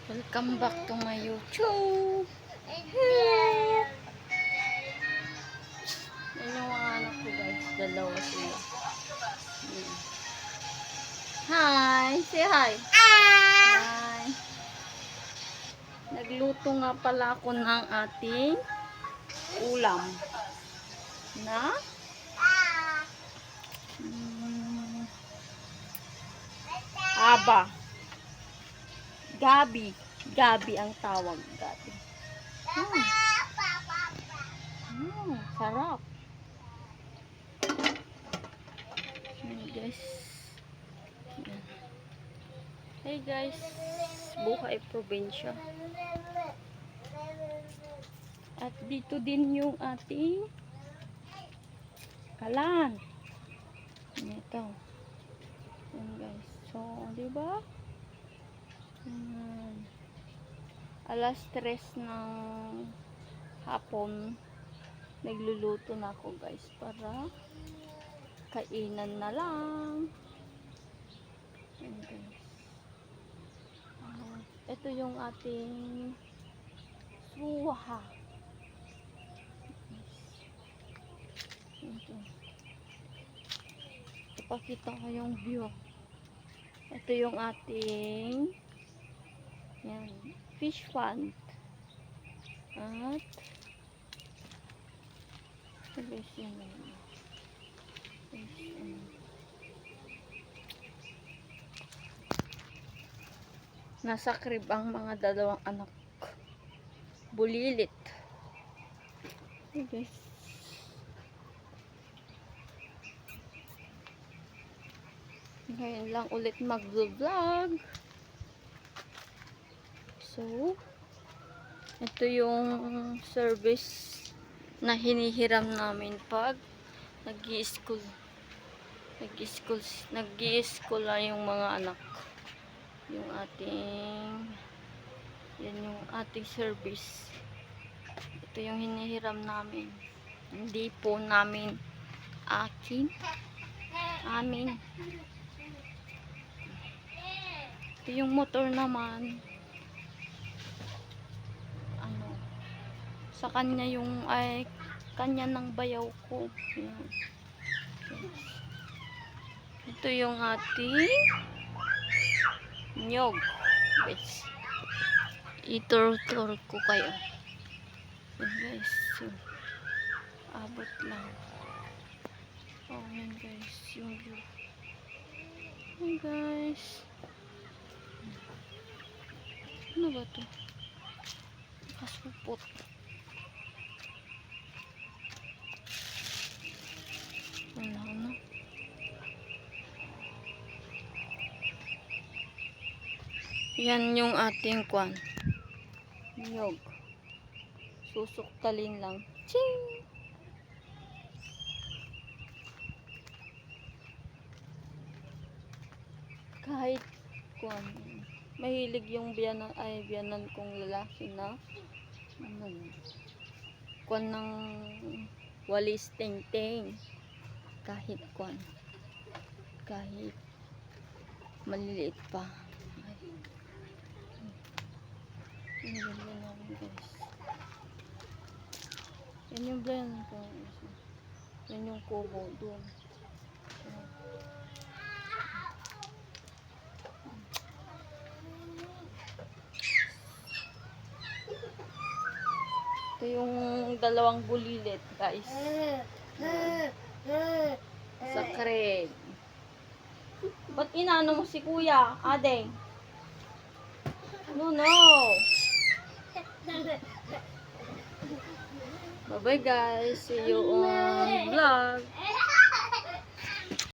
Welcome back to my YouTube. Yan yung mga anak ko guys. Dalawa sila. Yan. Hi! Say hi! Hi! Nagluto nga pala ako ng ating ulam. Na? Aba. Gabi. Gabi ang tawag. Gabi. Sarap. Hey guys. Yan. Hey guys. Buhay probinsya. At dito din yung ating kalan. Ito. Yan guys. So, di ba? Alas 3 ng hapon nagluluto na ako guys para kainan na lang. Yan guys. Ito yung ating suha. Ito. Ipakita ko yung view. Ito yung ating yan, fish pond. At nasa crib ang mga dalawang anak. Bulilit. Hey guys. Ngayon lang ulit mag-vlog. So, ito yung service na hinihiram namin pag nag-i-school na yung mga anak. Yung ating service. Ito yung hinihiram namin. Hindi po namin amin. Ito yung motor naman. Sa kanya yung kanya ng bayaw ko. Yan. Ito yung ating nyog. Guys. Itur-tur ko kayo. Yan guys. So, abot lang. Oh, yan guys. Yung view. Yan guys. Ano ba to? Kasupot. Ano? Yan yung ating kwan. Nyog. Susuktalin lang. Ching! Kahit kwan, mahilig yung biyanan kong lalaki na kwan ng walis ting-ting. Kahit kwan, kahit maliliit pa. Yan namin guys. Yan yung blend ko. Yan yung kubo doon. Ito yung dalawang bulilit guys. Sa crib. Ba't inaano mo si kuya, Adeng? No. Bye bye guys. See you on vlog.